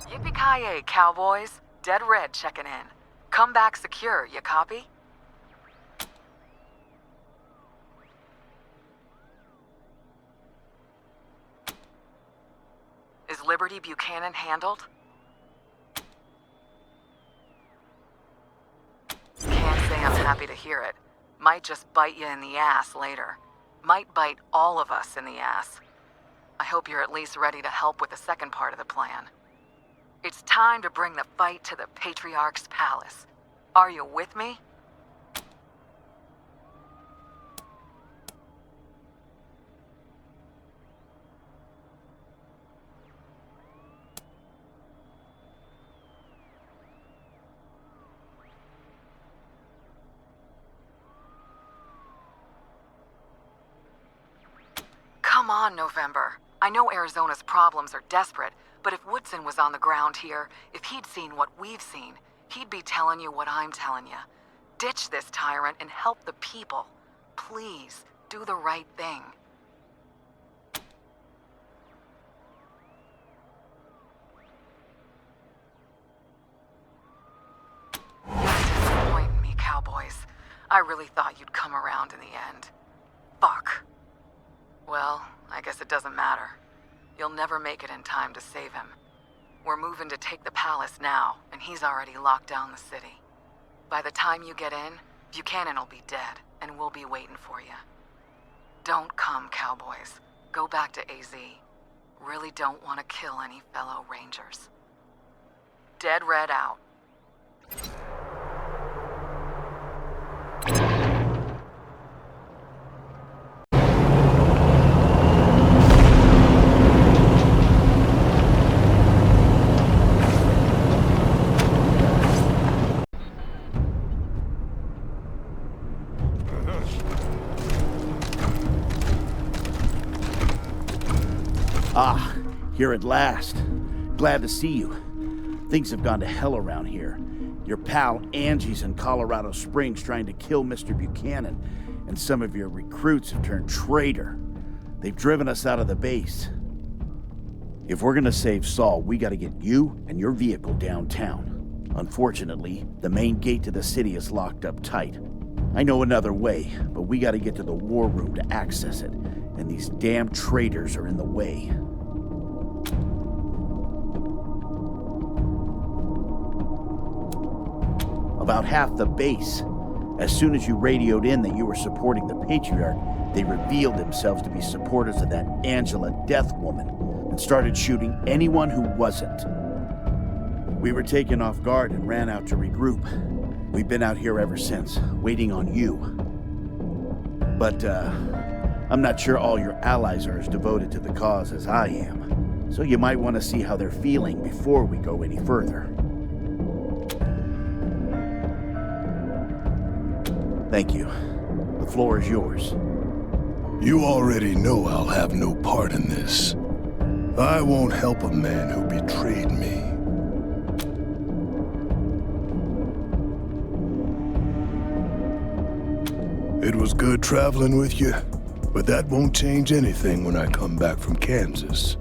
Yippee-ki-yay, cowboys. Dead Red checking in. Come back secure, you copy? Is Liberty Buchanan handled? Can't say I'm happy to hear it. Might just bite you in the ass later. Might bite all of us in the ass. I hope you're at least ready to help with the second part of the plan. It's time to bring the fight to the Patriarch's palace. Are you with me? Come on, November. I know Arizona's problems are desperate, but if Woodson was on the ground here, if he'd seen what we've seen, he'd be telling you what I'm telling you. Ditch this tyrant and help the people. Please, do the right thing. You're disappointing me, cowboys. I really thought you'd come around in the end. Fuck. Well, I guess it doesn't matter. You'll never make it in time to save him. We're moving to take the palace now, and he's already locked down the city. By the time you get in, Buchanan will be dead, and we'll be waiting for you. Don't come, cowboys. Go back to AZ. Really don't want to kill any fellow Rangers. Dead Red out. Ah, here at last. Glad to see you. Things have gone to hell around here. Your pal Angie's in Colorado Springs trying to kill Mr. Buchanan, and some of your recruits have turned traitor. They've driven us out of the base. If we're gonna save Saul, we gotta get you and your vehicle downtown. Unfortunately, the main gate to the city is locked up tight. I know another way, but we gotta get to the war room to access it, and these damn traitors are in the way. About half the base. As soon as you radioed in that you were supporting the Patriarch, they revealed themselves to be supporters of that Angela Death woman and started shooting anyone who wasn't. We were taken off guard and ran out to regroup. We've been out here ever since, waiting on you. But, I'm not sure all your allies are as devoted to the cause as I am, so you might want to see how they're feeling before we go any further. Thank you. The floor is yours. You already know I'll have no part in this. I won't help a man who betrayed me. It was good traveling with you, but that won't change anything when I come back from Kansas.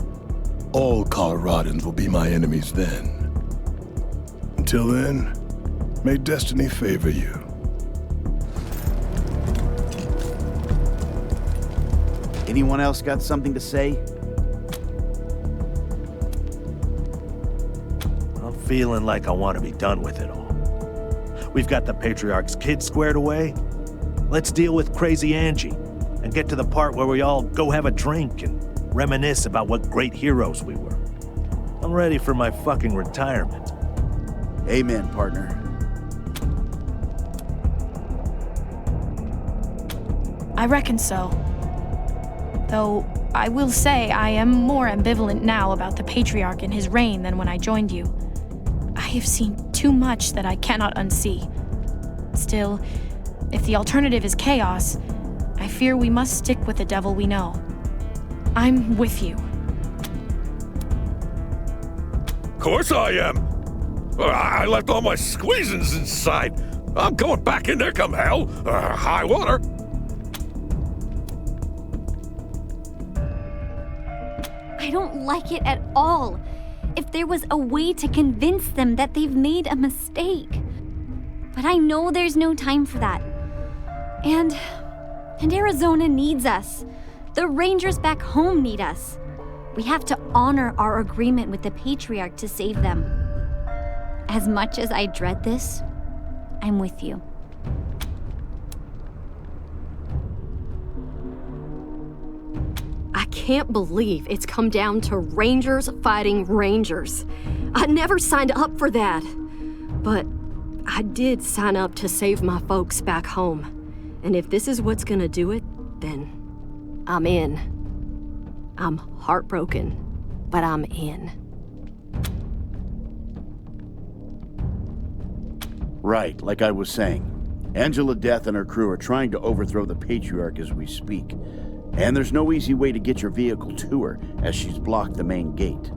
All Coloradans will be my enemies then. Until then, may destiny favor you. Anyone else got something to say? I'm feeling like I want to be done with it all. We've got the Patriarch's kids squared away. Let's deal with Crazy Angie and get to the part where we all go have a drink and reminisce about what great heroes we were. I'm ready for my fucking retirement. Amen, partner. I reckon so. Though, I will say I am more ambivalent now about the Patriarch and his reign than when I joined you. I have seen too much that I cannot unsee. Still, if the alternative is chaos, I fear we must stick with the devil we know. I'm with you. Of course I am. I left all my squeezins inside. I'm going back in there come hell, high water. I don't like it at all. if there was a way to convince them that they've made a mistake. But I know there's no time for that. And Arizona needs us. The Rangers back home need us. We have to honor our agreement with the Patriarch to save them. As much as I dread this, I'm with you. I can't believe it's come down to Rangers fighting Rangers. I never signed up for that. But I did sign up to save my folks back home. And if this is what's gonna do it, then I'm in. I'm heartbroken, but I'm in. Right, like I was saying. Angela Death and her crew are trying to overthrow the Patriarch as we speak. And there's no easy way to get your vehicle to her, as she's blocked the main gate.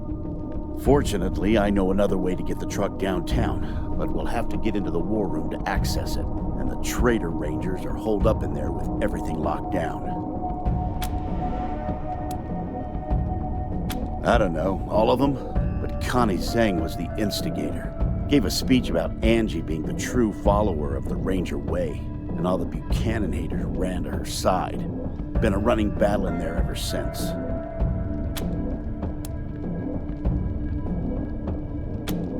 Fortunately, I know another way to get the truck downtown, but we'll have to get into the war room to access it, and the traitor Rangers are holed up in there with everything locked down. I don't know, all of them, but Connie Zhang was the instigator. Gave a speech about Angie being the true follower of the Ranger way, and all the Buchanan haters ran to her side. Been a running battle in there ever since.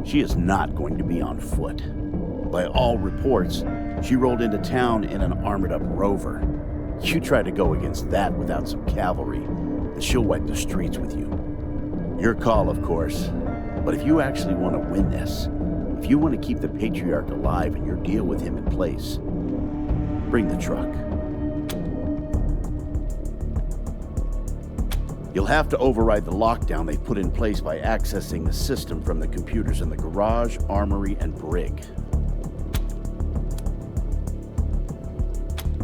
She is not going to be on foot. By all reports, she rolled into town in an armored-up Rover. You try to go against that without some cavalry, and she'll wipe the streets with you. Your call, of course. But if you actually want to win this, if you want to keep the Patriarch alive and your deal with him in place, bring the truck. You'll have to override the lockdown they've put in place by accessing the system from the computers in the garage, armory, and brig.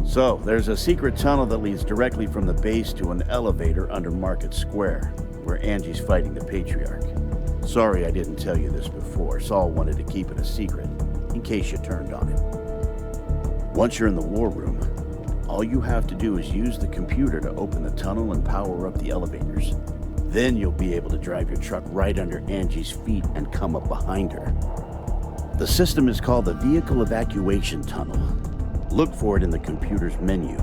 So, there's a secret tunnel that leads directly from the base to an elevator under Market Square, where Angie's fighting the Patriarch. Sorry I didn't tell you this before. Saul wanted to keep it a secret, in case you turned on him. Once you're in the war room, all you have to do is use the computer to open the tunnel and power up the elevators. Then you'll be able to drive your truck right under Angie's feet and come up behind her. The system is called the Vehicle Evacuation Tunnel. Look for it in the computer's menu.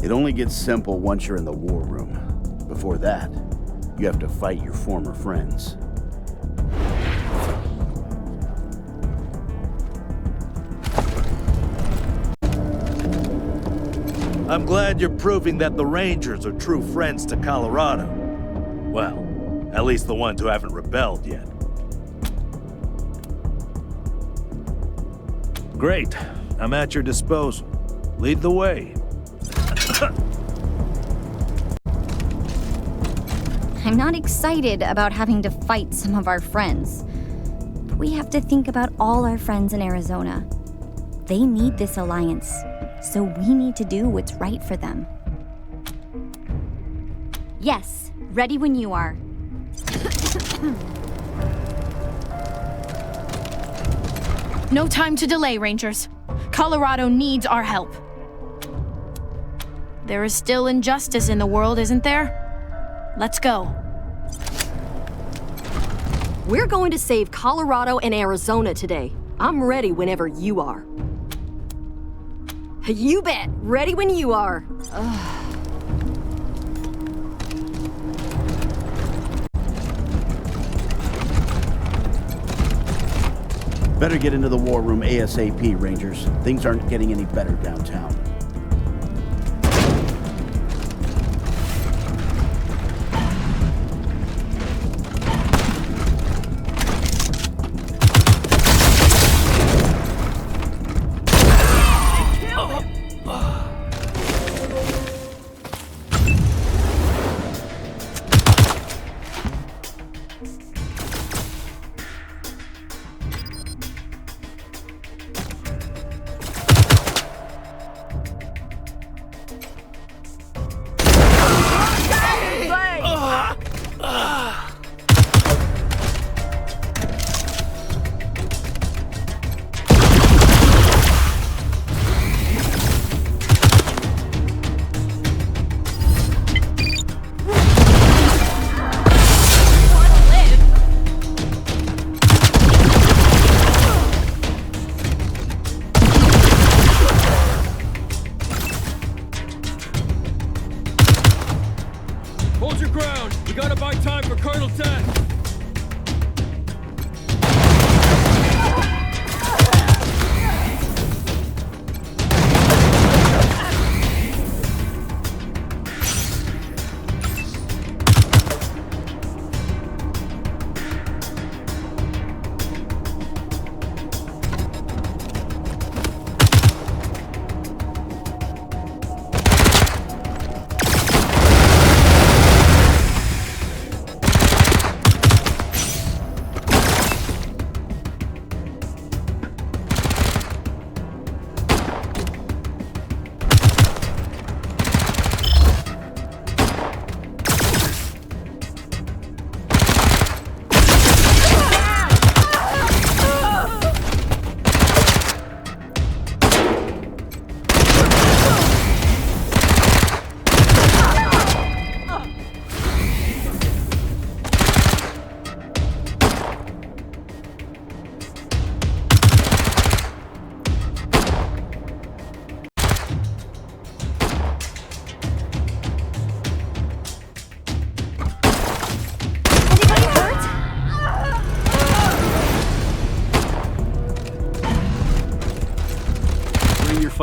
It only gets simple once you're in the war room. Before that, you have to fight your former friends. I'm glad you're proving that the Rangers are true friends to Colorado. Well, at least the ones who haven't rebelled yet. Great. I'm at your disposal. Lead the way. I'm not excited about having to fight some of our friends. But we have to think about all our friends in Arizona. They need this alliance, so we need to do what's right for them. Yes, ready when you are. No time to delay, Rangers. Colorado needs our help. There is still injustice in the world, isn't there? Let's go. We're going to save Colorado and Arizona today. I'm ready whenever you are. You bet. Ready when you are. Better get into the war room ASAP, Rangers. Things aren't getting any better downtown.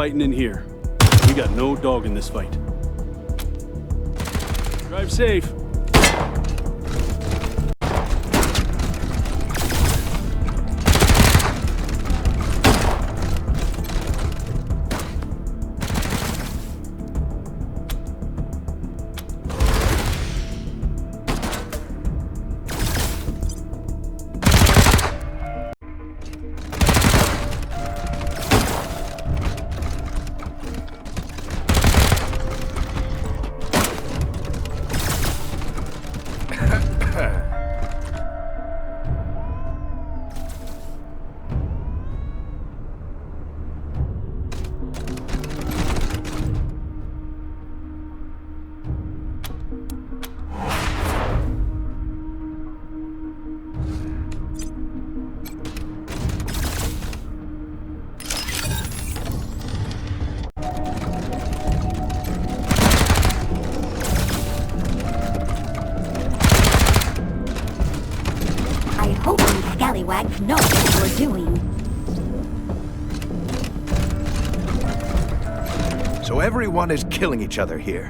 fighting in here. We got no dog in this fight. Drive safe. I hope you scallywags know what you're doing. So everyone is killing each other here.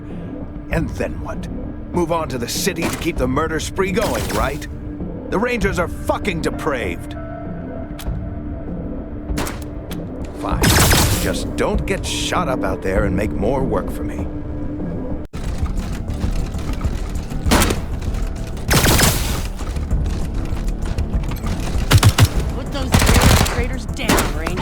And then what? Move on to the city to keep the murder spree going, right? The Rangers are fucking depraved. Fine. Just don't get shot up out there and make more work for me. Put those demonstrators down, Rangers.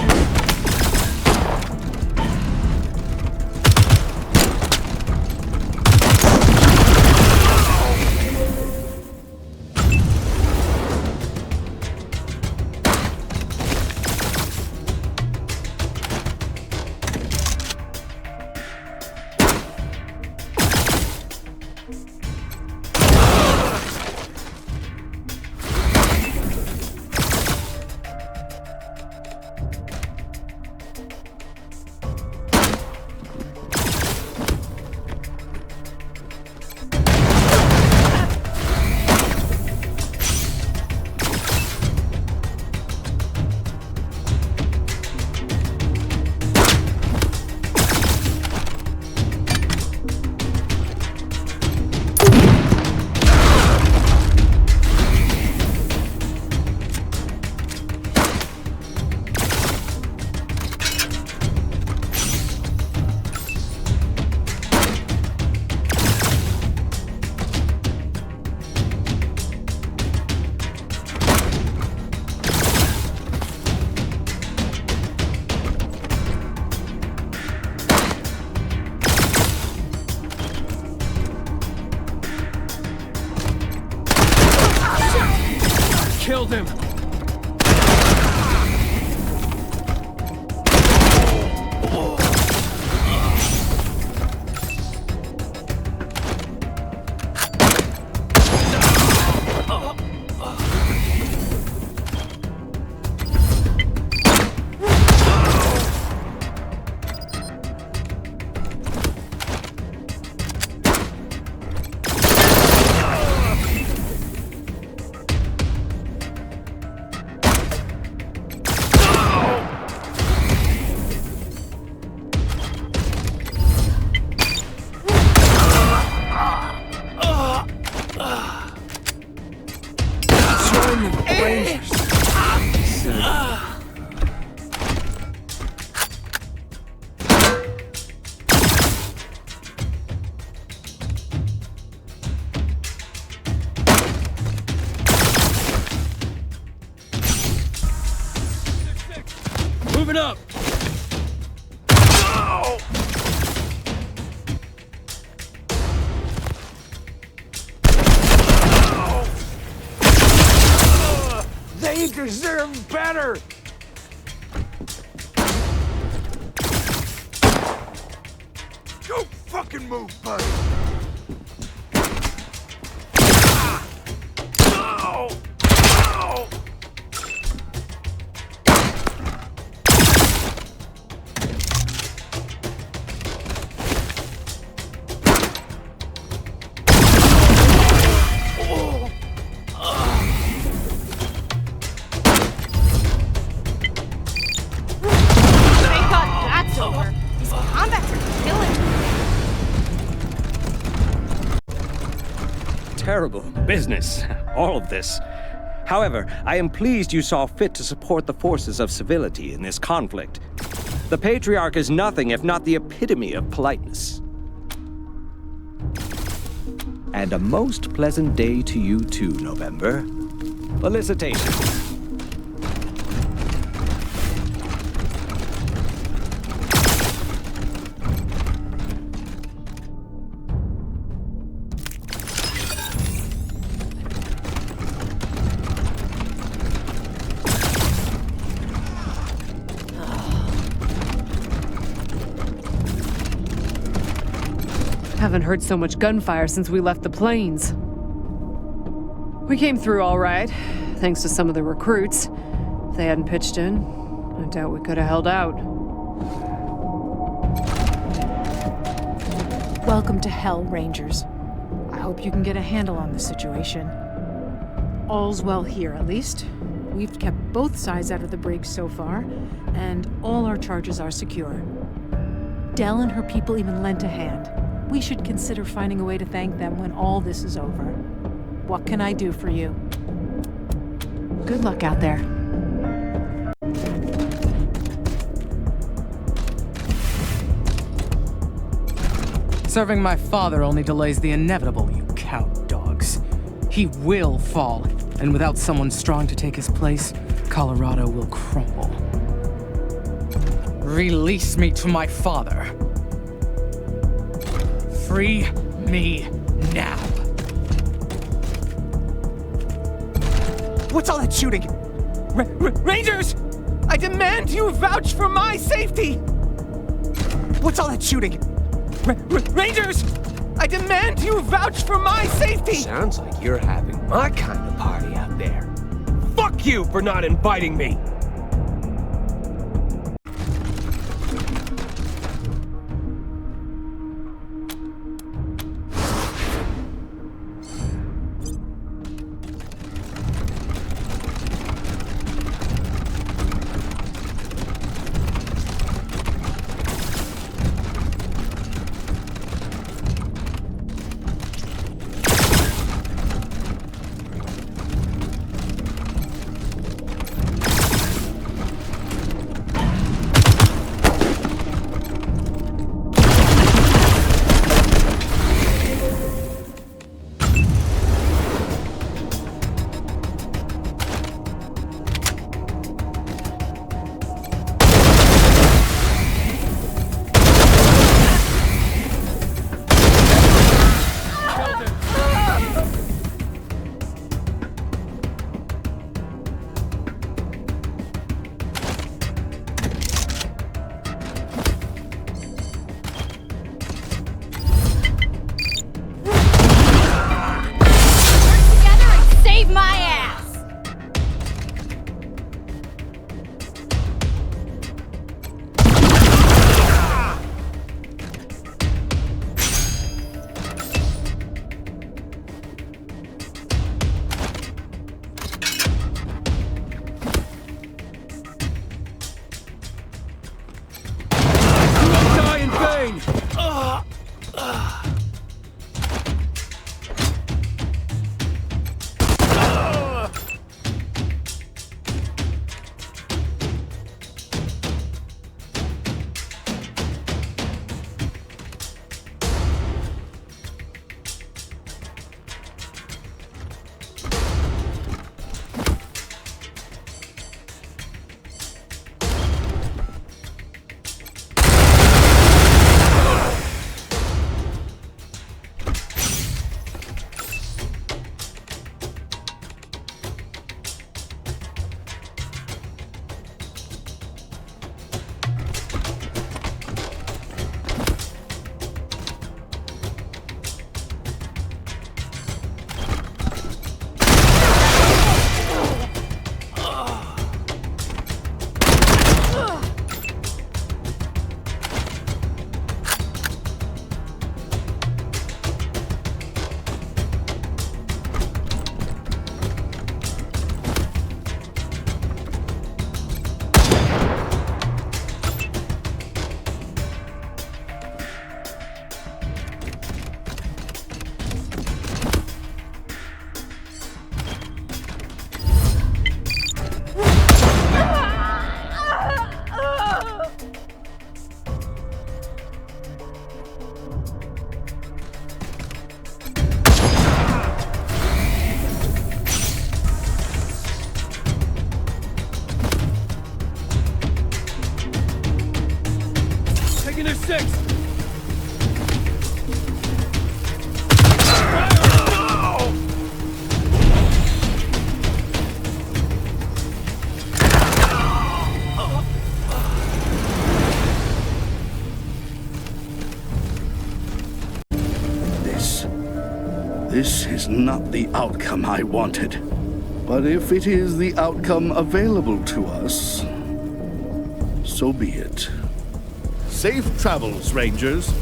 Killed him! Moving up! They deserve better! Don't fucking move, buddy! Thank God that's over. terrible business, all of this. However, I am pleased you saw fit to support the forces of civility in this conflict. The Patriarch is nothing if not the epitome of politeness. And a most pleasant day to you too, November. Felicitations. Haven't heard so much gunfire since we left the plains. We came through all right, thanks to some of the recruits. If they hadn't pitched in, I doubt we could have held out. Welcome to Hell, Rangers. I hope you can get a handle on the situation. All's well here, at least. We've kept both sides out of the brig so far, and all our charges are secure. Dell and her people even lent a hand. We should consider finding a way to thank them when all this is over. What can I do for you? Good luck out there. Serving my father only delays the inevitable, you cow dogs. He will fall, and without someone strong to take his place, Colorado will crumble. Release me to my father. Free me now. What's all that shooting? Rangers! I demand you vouch for my safety! What's all that shooting? Rangers! I demand you vouch for my safety! Sounds like you're having my kind of party out there. Fuck you for not inviting me! 6. This is not the outcome I wanted. But if it is the outcome available to us, so be it. Safe travels, Rangers.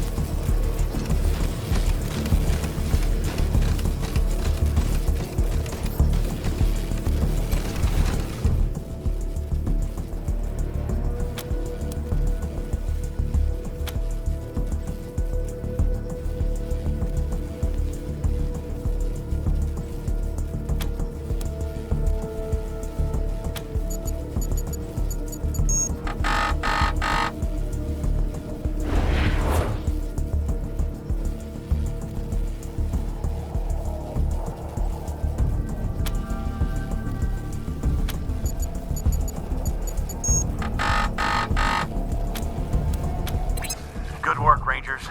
Good work, Rangers.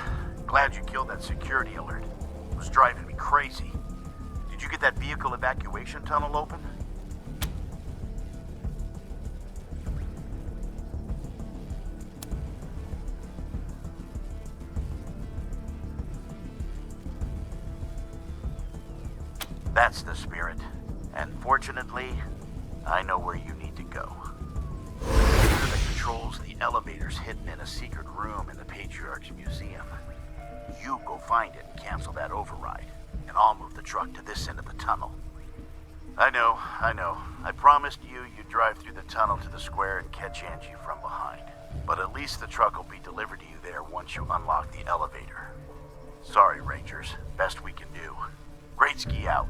Glad you killed that security alert. It was driving me crazy. Did you get that vehicle evacuation tunnel open? That's the spirit. And fortunately, I know where you need to go. The computer that controls the elevators hidden in a secret room in the Patriarch's museum. You go find it and cancel that override, and I'll move the truck to this end of the tunnel. I know. I promised you'd drive through the tunnel to the square and catch Angie from behind. But at least the truck will be delivered to you there once you unlock the elevator. Sorry, Rangers. Best we can do. Great ski out.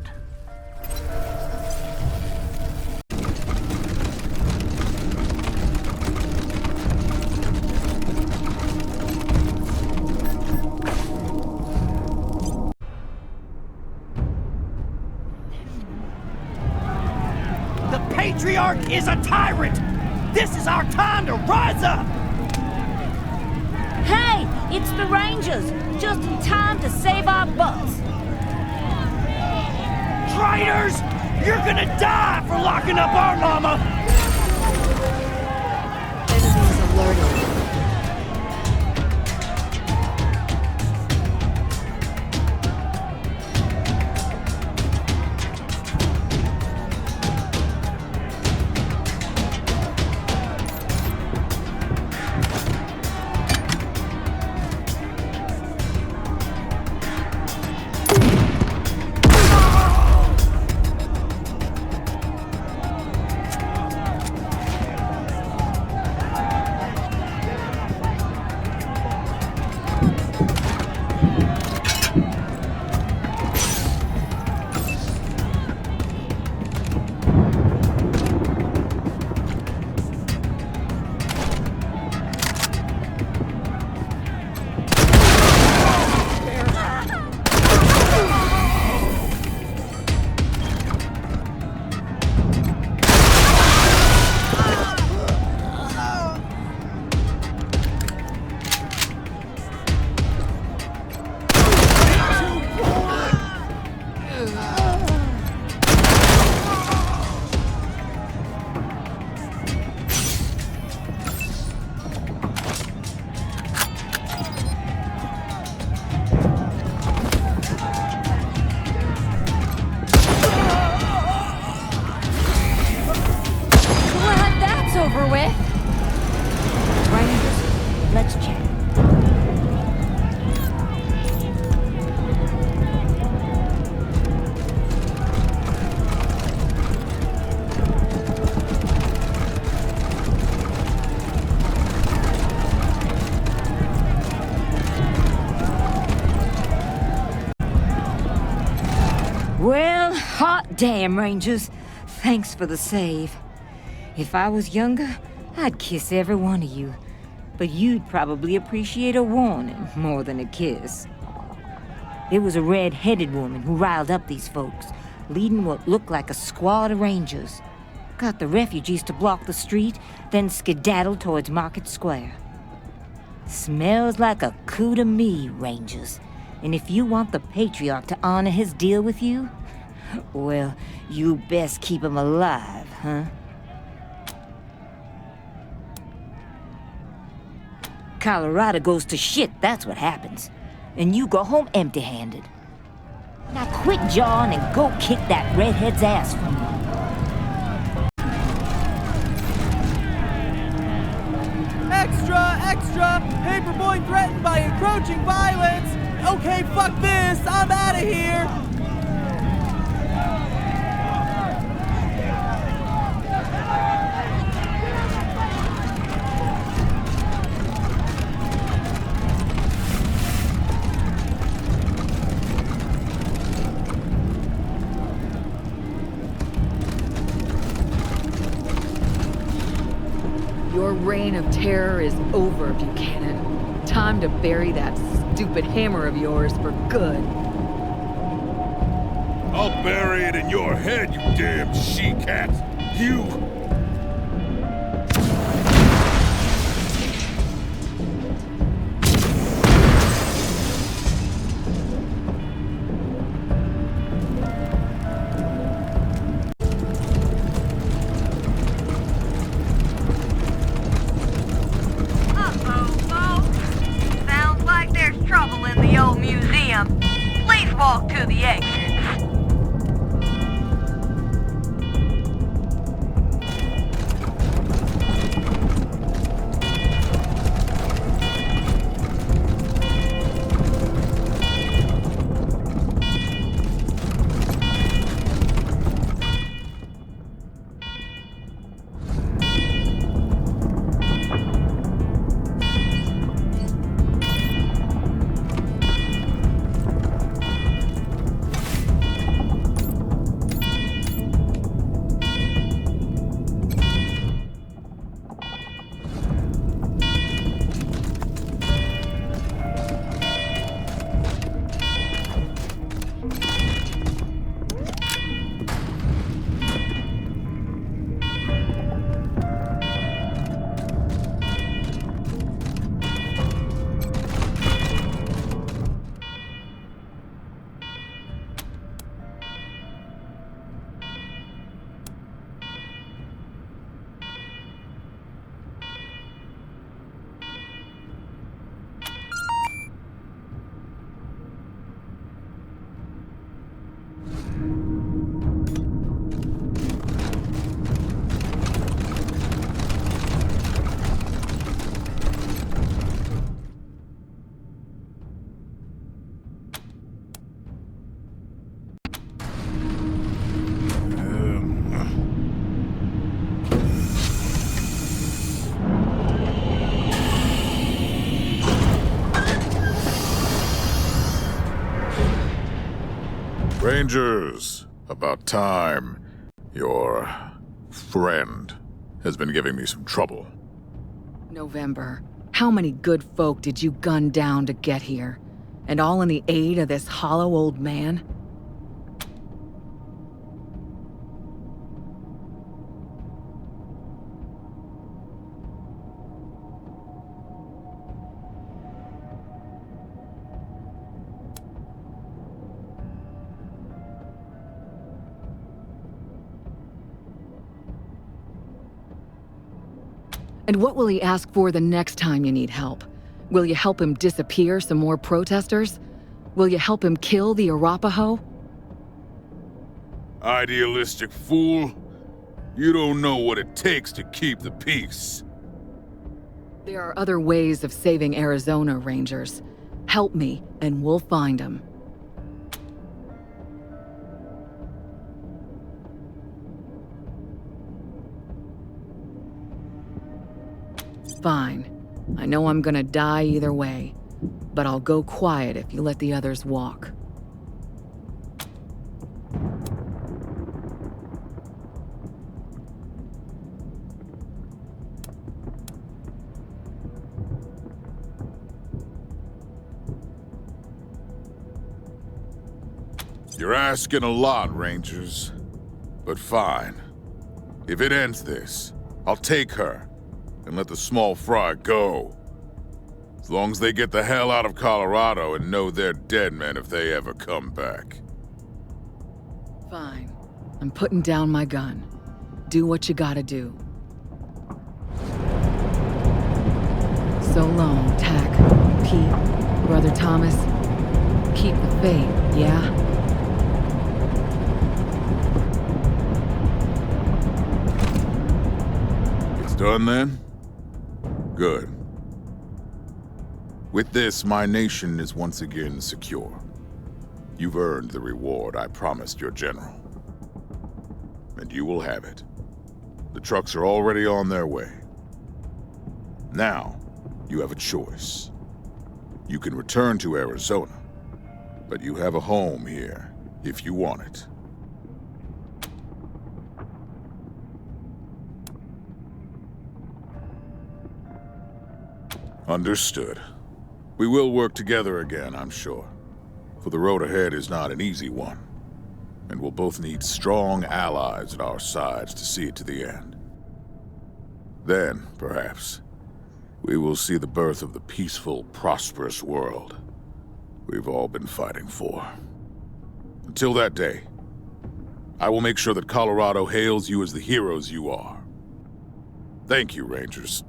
The Patriarch is a tyrant! This is our time to rise up! Hey, it's the Rangers, just in time to save our butts. Traitors! You're gonna die for locking up our llama! Enemies alerted. Over with. Rangers, let's check. Well, hot damn, Rangers. Thanks for the save. If I was younger, I'd kiss every one of you. But you'd probably appreciate a warning more than a kiss. It was a red-headed woman who riled up these folks, leading what looked like a squad of Rangers. Got the refugees to block the street, then skedaddled towards Market Square. Smells like a coup to me, Rangers. And if you want the Patriarch to honor his deal with you, well, you best keep him alive, huh? Colorado goes to shit, that's what happens. And you go home empty-handed. Now quit jawing and go kick that redhead's ass for me. Extra! Extra! Paperboy threatened by encroaching violence! Okay, fuck this! I'm out of here! Your reign of terror is over, Buchanan. Time to bury that stupid hammer of yours for good. I'll bury it in your head, you damn she-cat! You! Sounds like there's trouble in the old museum. Please walk to the exit. Rangers, about time. Your friend has been giving me some trouble. November, how many good folk did you gun down to get here? And all in the aid of this hollow old man? And what will he ask for the next time you need help? Will you help him disappear some more protesters? Will you help him kill the Arapaho? Idealistic fool. You don't know what it takes to keep the peace. There are other ways of saving Arizona, Rangers. Help me, and we'll find them. Fine. I know I'm gonna die either way, but I'll go quiet if you let the others walk. You're asking a lot, Rangers. But fine. If it ends this, I'll take her and let the small fry go. As long as they get the hell out of Colorado and know they're dead men if they ever come back. Fine. I'm putting down my gun. Do what you gotta do. So long, Tack, Pete, Brother Thomas. Keep the faith, yeah? It's done then? Good. With this, my nation is once again secure. You've earned the reward I promised your general. And you will have it. The trucks are already on their way. Now, you have a choice. You can return to Arizona, but you have a home here, if you want it. Understood. We will work together again, I'm sure. For the road ahead is not an easy one. And we'll both need strong allies at our sides to see it to the end. Then, perhaps, we will see the birth of the peaceful, prosperous world we've all been fighting for. Until that day, I will make sure that Colorado hails you as the heroes you are. Thank you, Rangers.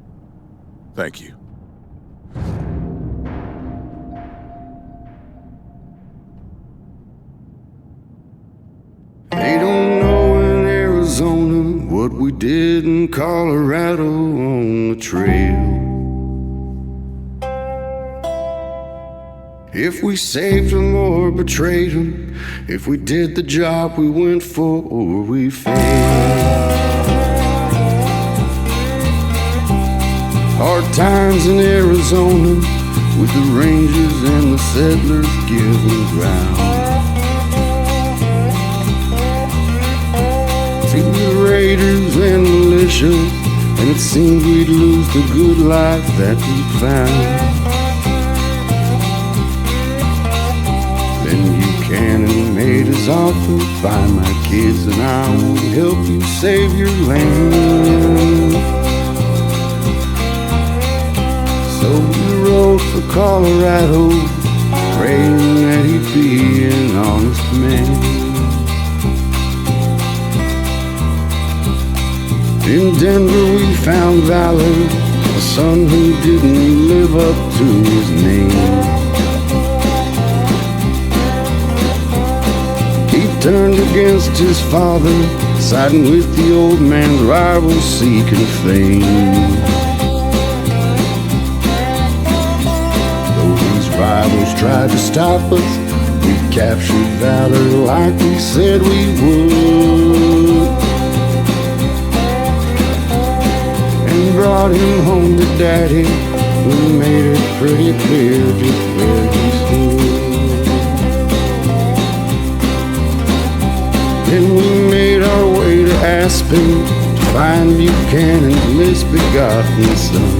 Thank you. They don't know in Arizona what we did in Colorado on the trail. If we saved them or betrayed them, if we did the job we went for or we failed. Hard times in Arizona with the Rangers and the settlers giving ground. To the raiders and militia, and it seemed we'd lose the good life that we found. Then Buchanan made his offer, find my kids and I will help you save your land. So we rode for Colorado, praying that he'd be an honest man. In Denver we found Valor, a son who didn't live up to his name. He turned against his father, siding with the old man's rivals seeking fame. Though these rivals tried to stop us, we captured Valor like we said we would. Brought him home to Daddy. We made it pretty clear just where he stood. Then we made our way to Aspen to find Buchanan's misbegotten son.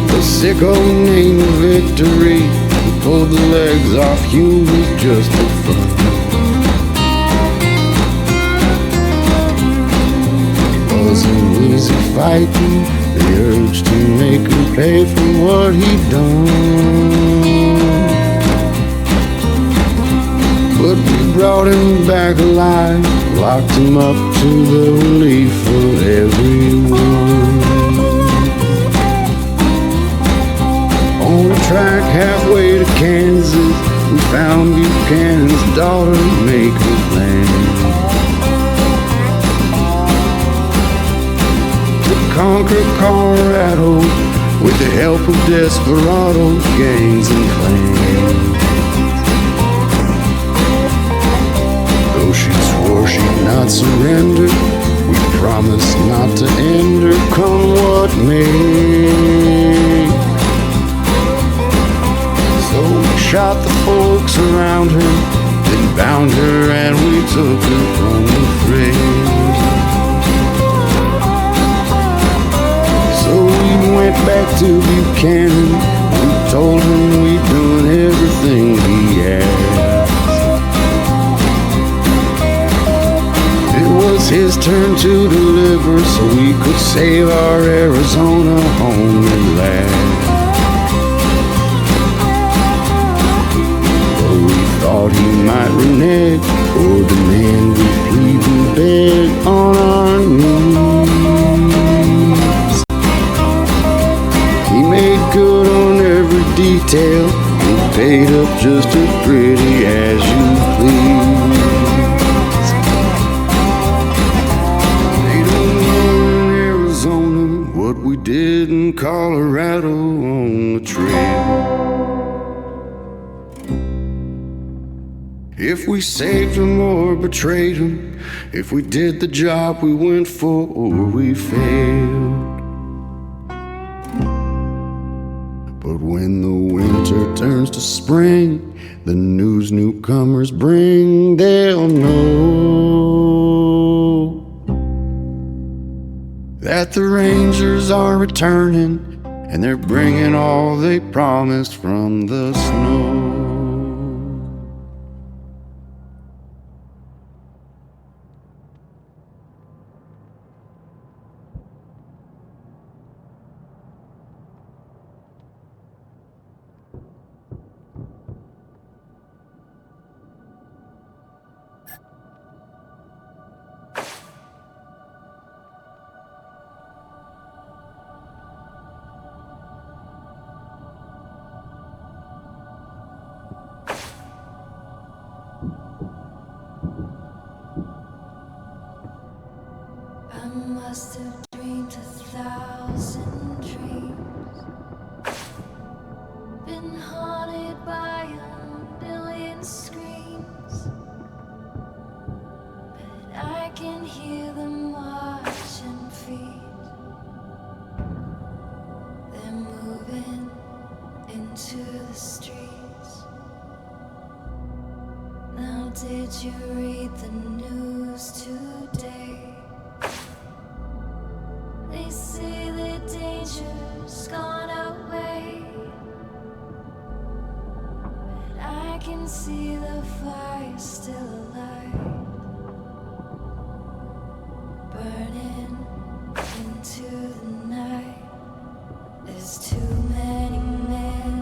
The sick old name of victory, we pulled the legs off humans just for fun. Wasn't easy fighting the urge to make him pay for what he'd done. But we brought him back alive, locked him up to the relief of everyone. On a track halfway to Kansas, we found Buchanan's daughter making plans conquer Colorado with the help of desperados, gangs, and clans. Though she swore she'd not surrender, we promised not to end her, come what may. So we shot the folks around her, then bound her and we took her from the fray. So we went back to Buchanan, we told him we'd done everything he asked. It was his turn to deliver so we could save our Arizona homeland. But we thought he might renege or demand we plead and beg on our knees. He made good on every detail and paid up just as pretty as you please. They don't know in Arizona what we did in Colorado on the trail. If we saved him or betrayed him, if we did the job we went for or we failed. But when the winter turns to spring, the news newcomers bring, they'll know that the Rangers are returning and they're bringing all they promised from the snow. I must have dreamed 1,000 dreams, been haunted by 1,000,000 screams, but I can hear them watching feet. They're moving into the streets. Now did you read the news today? They say the danger's gone away, but I can see the fire still alight, burning into the night. There's too many men,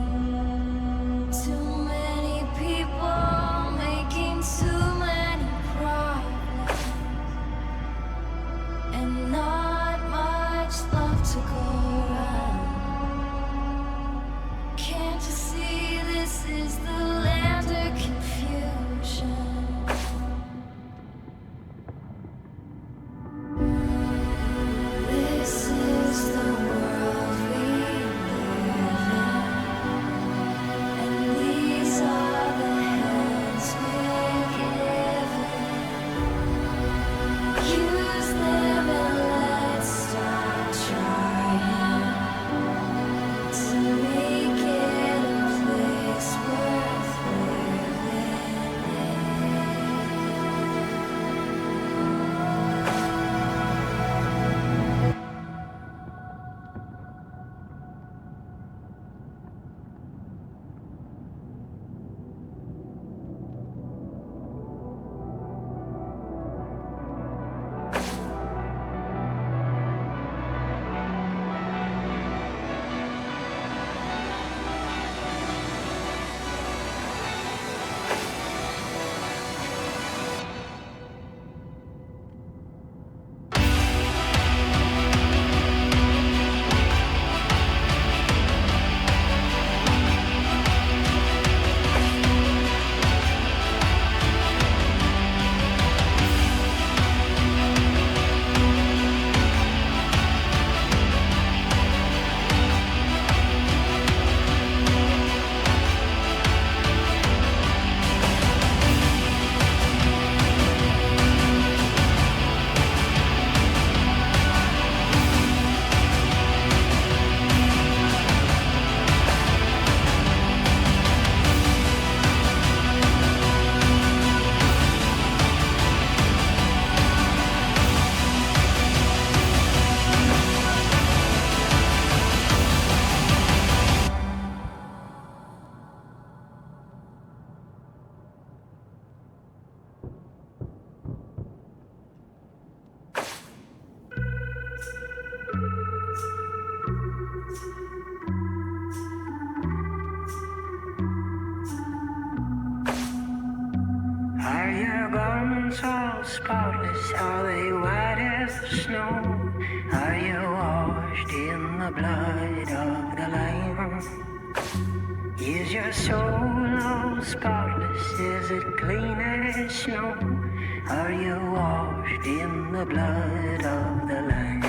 too many people making too many problems, and not much love to go around. Can't you see this is the land of confusion? This is the world we live the blood of the Lamb? Is your soul all spotless? Is it clean as snow? Are you washed in the blood of the Lamb?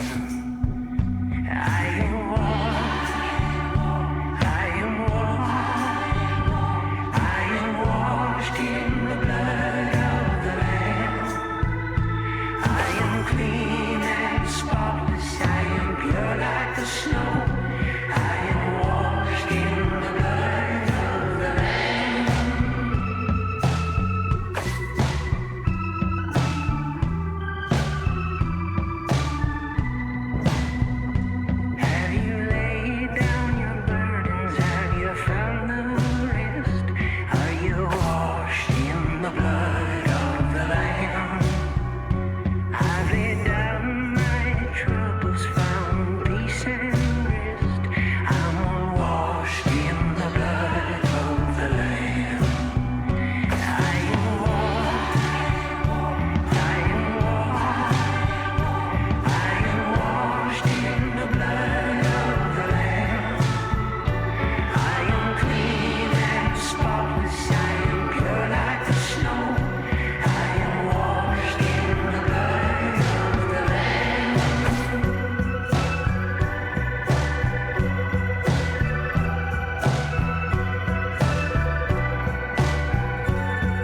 I am washed. I am washed. I am washed in the blood of the Lamb. I am clean and spotless. I am pure like the snow. I am washed in the blood of the Lamb. Have you laid down your burdens? Have you found the rest? Are you washed in the blood of the Lamb? I've laid down my troubles, found peace and rest. I'm all washed in the blood of the Lamb. I am washed. I am washed. I am washed in the blood of the Lamb. I am clean and spotless. I am pure like the snow. I am washed in the blood of the Lamb.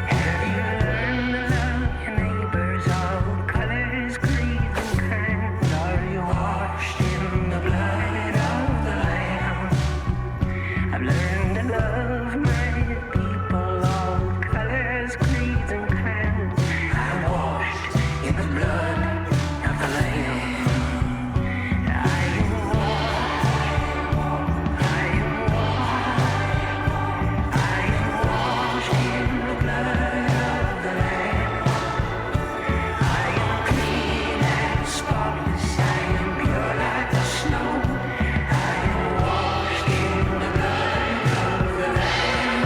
Have you learned to love your neighbors, all colors, creeds, and kinds? Are you washed in the blood of the Lamb? I've learned to love my people, all colors, creeds, and kinds. I'm washed in the blood of the Lamb. I am washed. I am washed. I am washed in the blood of the Lamb. I am clean and spotless. I am pure like the snow. I am washed in the blood of the Lamb.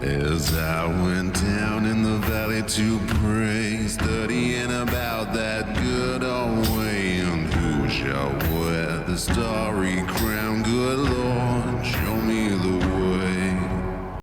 As I went down in the valley to pray, studying about that good old way, and who shall wear the starry crown?